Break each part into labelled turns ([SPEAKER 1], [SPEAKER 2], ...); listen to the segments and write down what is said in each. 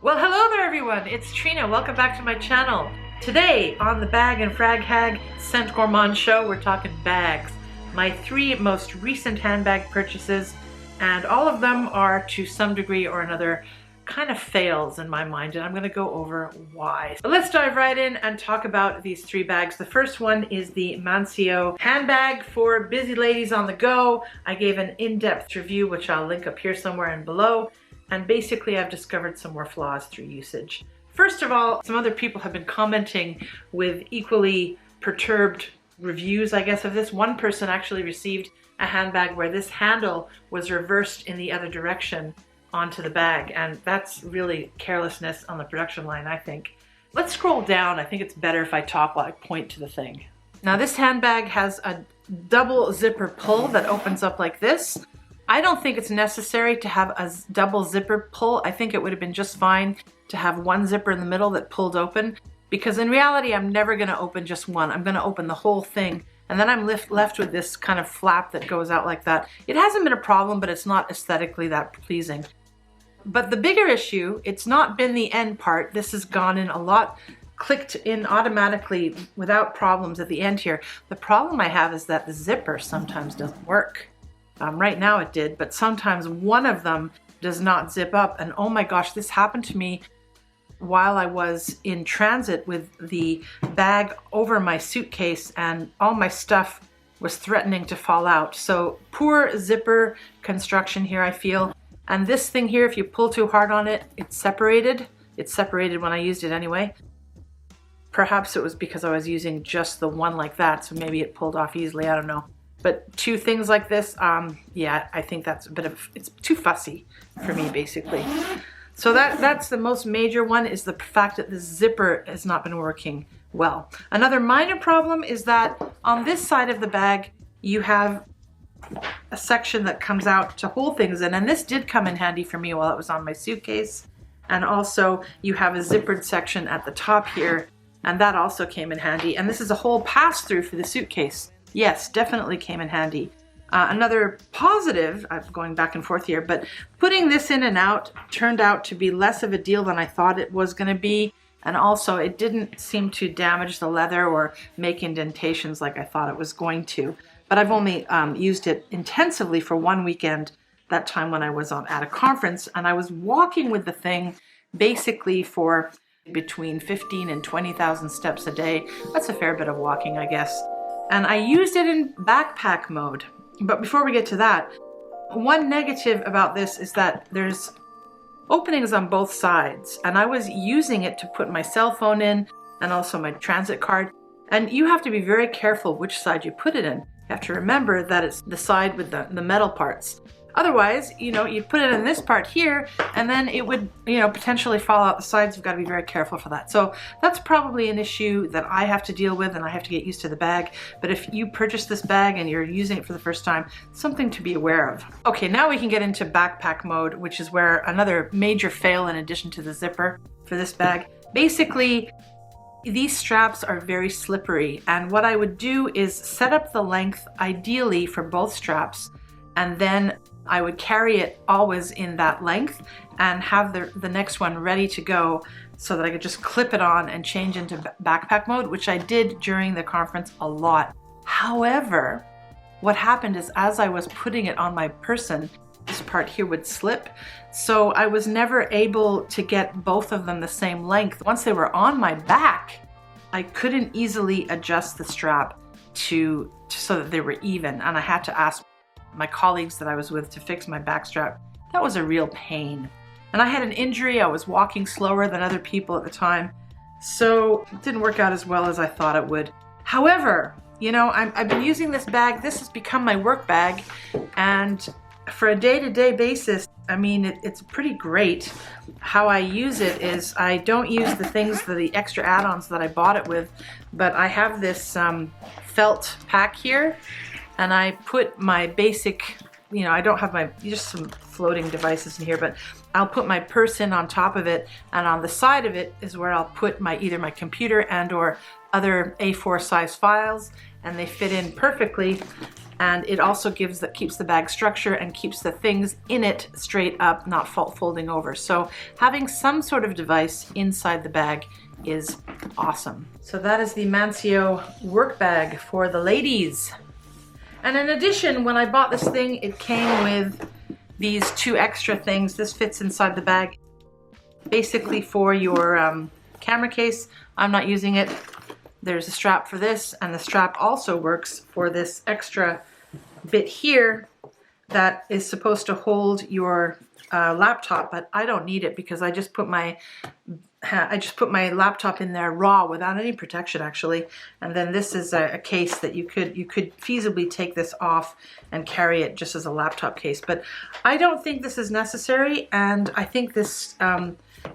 [SPEAKER 1] Well, hello there everyone, it's Trina. Welcome back to my channel. Today on the Bag and Frag Hag Scent Gourmand show, we're talking bags. My 3 most recent handbag purchases, and all of them are to some degree or another kind of fails in my mind, and I'm going to go over why. But let's dive right in and talk about these 3 bags. The first one is the Mansio handbag for busy ladies on the go. I gave an in-depth review, which I'll link up here somewhere and below. And basically I've discovered some more flaws through usage. First of all, some other people have been commenting with equally perturbed reviews, I guess, of this. One person actually received a handbag where this handle was reversed in the other direction onto the bag, and that's really carelessness on the production line, I think. Let's scroll down. I think it's better if I talk while I point to the thing. Now this handbag has a double zipper pull that opens up like this. I don't think it's necessary to have a double zipper pull. I think it would have been just fine to have one zipper in the middle that pulled open, because in reality, I'm never gonna open just one. I'm gonna open the whole thing, and then I'm left with this kind of flap that goes out like that. It hasn't been a problem, but it's not aesthetically that pleasing. But the bigger issue, it's not been the end part. This has gone in a lot, clicked in automatically without problems at the end here. The problem I have is that the zipper sometimes doesn't work. Right now it did, but sometimes one of them does not zip up. And oh my gosh, this happened to me while I was in transit with the bag over my suitcase, and all my stuff was threatening to fall out. So poor zipper construction here, I feel. And this thing here, if you pull too hard on it, it's separated. It's separated when I used it anyway. Perhaps it was because I was using just the one like that, so maybe it pulled off easily, I don't know. But 2 things like this, yeah, I think that's a bit of, it's too fussy for me, basically. So that's the most major one, is the fact that the zipper has not been working well. Another minor problem is that on this side of the bag, you have a section that comes out to hold things in, and this did come in handy for me while it was on my suitcase. And also you have a zippered section at the top here, and that also came in handy. And this is a whole pass-through for the suitcase. Yes, definitely came in handy. Another positive, I'm going back and forth here, but putting this in and out turned out to be less of a deal than I thought it was going to be. And also it didn't seem to damage the leather or make indentations like I thought it was going to. But I've only used it intensively for 1 weekend, that time when I was at a conference, and I was walking with the thing basically for between 15 and 20,000 steps a day. That's a fair bit of walking, I guess. And I used it in backpack mode. But before we get to that, one negative about this is that there's openings on both sides. And I was using it to put my cell phone in and also my transit card. And you have to be very careful which side you put it in. You have to remember that it's the side with the metal parts. Otherwise, you know, you put it in this part here, and then it would, you know, potentially fall out the sides. You've got to be very careful for that. So that's probably an issue that I have to deal with, and I have to get used to the bag. But if you purchase this bag and you're using it for the first time, something to be aware of. Okay, now we can get into backpack mode, which is where another major fail in addition to the zipper for this bag. Basically, these straps are very slippery, and what I would do is set up the length ideally for both straps, and then I would carry it always in that length and have the next one ready to go so that I could just clip it on and change into backpack mode, which I did during the conference a lot. However, what happened is as I was putting it on my person, this part here would slip. So I was never able to get both of them the same length. Once they were on my back, I couldn't easily adjust the strap so that they were even, and I had to ask my colleagues that I was with to fix my back strap. That was a real pain. And I had an injury. I was walking slower than other people at the time, so it didn't work out as well as I thought it would. However, you know, I've been using this bag. This has become my work bag, and for a day-to-day basis, I mean, it's pretty great. How I use it is I don't use the extra add-ons that I bought it with, but I have this felt pack here, and I put my basic, you know, I don't have just some floating devices in here, but I'll put my purse in on top of it, and on the side of it is where I'll put either my computer and or other A4 size files, and they fit in perfectly. and it also keeps the bag structure and keeps the things in it straight up, not folding over. So having some sort of device inside the bag is awesome. So that is the Mansio work bag for the ladies. And in addition, when I bought this thing, it came with these 2 extra things. This fits inside the bag, basically for your camera case. I'm not using it. There's a strap for this, and the strap also works for this extra bit here that is supposed to hold your laptop, but I don't need it because I just put my laptop in there raw without any protection, actually. And then this is a case that you could feasibly take this off and carry it just as a laptop case. But I don't think this is necessary, and I think this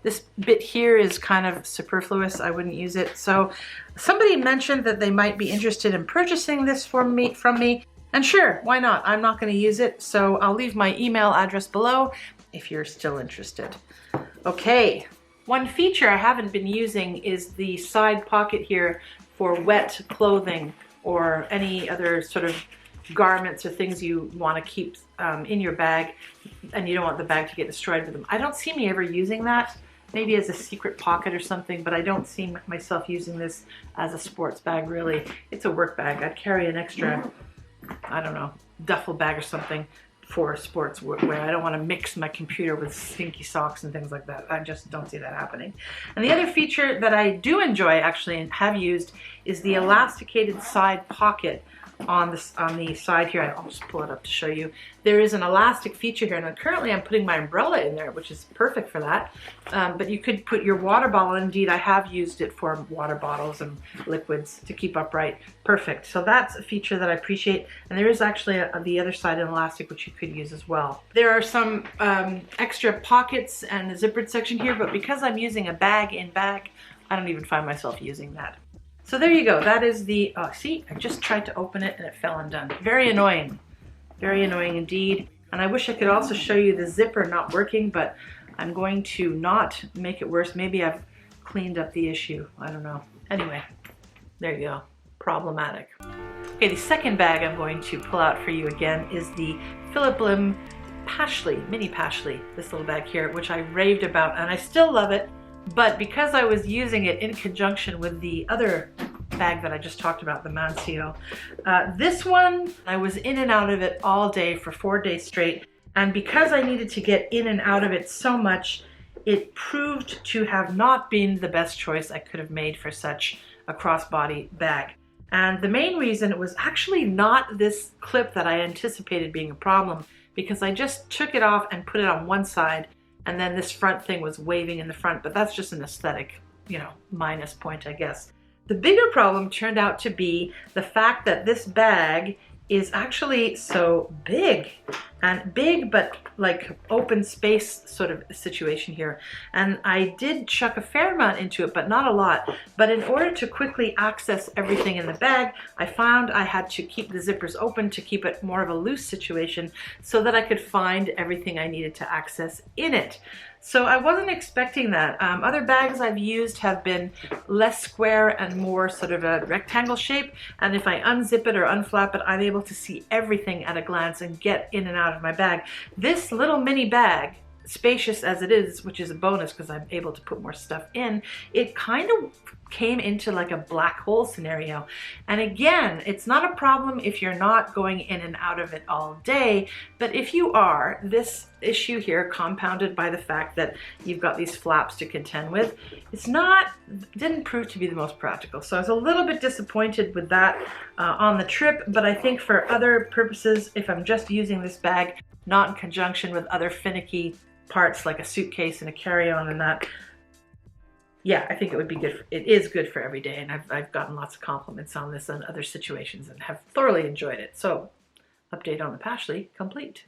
[SPEAKER 1] this bit here is kind of superfluous. I wouldn't use it. So somebody mentioned that they might be interested in purchasing this from me, and sure, why not? I'm not going to use it, so I'll leave my email address below if you're still interested. Okay, one feature I haven't been using is the side pocket here for wet clothing or any other sort of garments or things you want to keep in your bag, and you don't want the bag to get destroyed with them. I don't see me ever using that, maybe as a secret pocket or something, but I don't see myself using this as a sports bag, really. It's a work bag. I'd carry an extra, I don't know, duffel bag or something for sports wear. I don't want to mix my computer with stinky socks and things like that. I just don't see that happening. And the other feature that I do enjoy, actually, and have used, is the elasticated side pocket on the side here. I'll just pull it up to show you. There is an elastic feature here, and currently I'm putting my umbrella in there, which is perfect for that. But you could put your water bottle. Indeed, I have used it for water bottles and liquids to keep upright. Perfect. So that's a feature that I appreciate. And there is actually the other side an elastic, which you could use as well. There are some extra pockets and a zippered section here, but because I'm using a bag in bag, I don't even find myself using that. So there you go. That is the, see, I just tried to open it and it fell undone. Very annoying. Very annoying indeed. And I wish I could also show you the zipper not working, but I'm going to not make it worse. Maybe I've cleaned up the issue. I don't know. Anyway, there you go. Problematic. Okay, the second bag I'm going to pull out for you again is the Phillip Lim Pashley, mini Pashli, this little bag here, which I raved about, and I still love it. But because I was using it in conjunction with the other bag that I just talked about, the Mansio, this one, I was in and out of it all day for 4 days straight. And because I needed to get in and out of it so much, it proved to have not been the best choice I could have made for such a crossbody bag. And the main reason, it was actually not this clip that I anticipated being a problem, because I just took it off and put it on one side, and then this front thing was waving in the front, but that's just an aesthetic, you know, minus point, I guess. The bigger problem turned out to be the fact that this bag is actually so big, and big but like open space sort of situation here. And I did chuck a fair amount into it, but not a lot. But in order to quickly access everything in the bag, I found I had to keep the zippers open to keep it more of a loose situation so that I could find everything I needed to access in it. So I wasn't expecting that. Other bags I've used have been less square and more sort of a rectangle shape. And if I unzip it or unflap it, I'm able to see everything at a glance and get in and out of my bag. This little mini bag, spacious as it is, which is a bonus because I'm able to put more stuff in, it kind of came into like a black hole scenario. And again, it's not a problem if you're not going in and out of it all day, but if you are, this issue here, compounded by the fact that you've got these flaps to contend with, didn't prove to be the most practical. So I was a little bit disappointed with that on the trip, but I think for other purposes, if I'm just using this bag, not in conjunction with other finicky parts like a suitcase and a carry-on and that, yeah, I think it would be good. It is good for every day, and I've gotten lots of compliments on this in other situations and have thoroughly enjoyed it. So, update on the Pashli complete.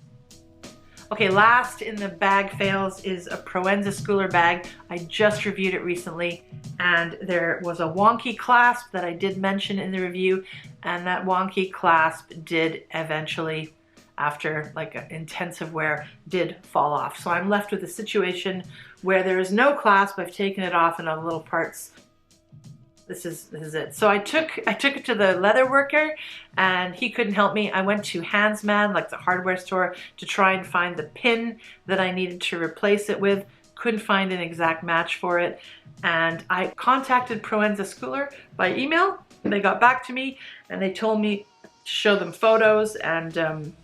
[SPEAKER 1] Okay, last in the bag fails is a Proenza Schouler bag. I just reviewed it recently, and there was a wonky clasp that I did mention in the review, and that wonky clasp did eventually, after like intensive wear, did fall off. So I'm left with a situation where there is no clasp. I've taken it off and all the little parts this is it. So I took it to the leather worker, and he couldn't help me. I went to Handsman, like the hardware store, to try and find the pin that I needed to replace it with. Couldn't find an exact match for it, and I contacted Proenza Schouler by email. They got back to me and they told me to show them photos and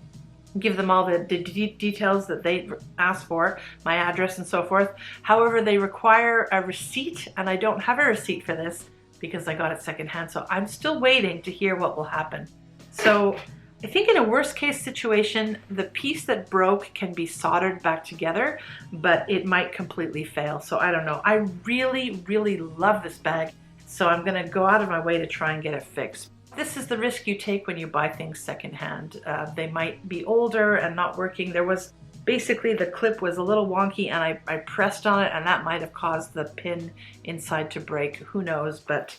[SPEAKER 1] give them all the details that they asked for, my address and so forth. However, they require a receipt, and I don't have a receipt for this because I got it secondhand, so I'm still waiting to hear what will happen. So I think in a worst case situation, the piece that broke can be soldered back together, but it might completely fail. So I don't know. I really, really love this bag, so I'm gonna go out of my way to try and get it fixed. This is the risk you take when you buy things secondhand. They might be older and not working. There was basically, the clip was a little wonky, and I pressed on it, and that might have caused the pin inside to break. Who knows, but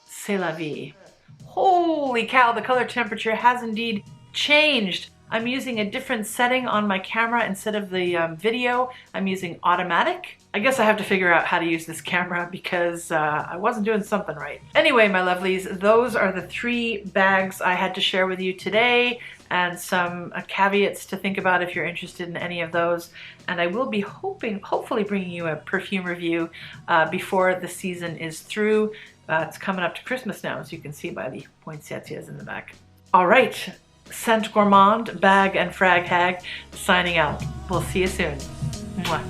[SPEAKER 1] c'est la vie. Holy cow, the color temperature has indeed changed. I'm using a different setting on my camera. Instead of the video, I'm using automatic. I guess I have to figure out how to use this camera because I wasn't doing something right. Anyway, my lovelies, those are the 3 bags I had to share with you today, and some caveats to think about if you're interested in any of those. And I will be hopefully bringing you a perfume review before the season is through. It's coming up to Christmas now, as you can see by the poinsettias in the back. All right, Scent Gourmand, Bag and Frag Hag, signing out. We'll see you soon. Mwah.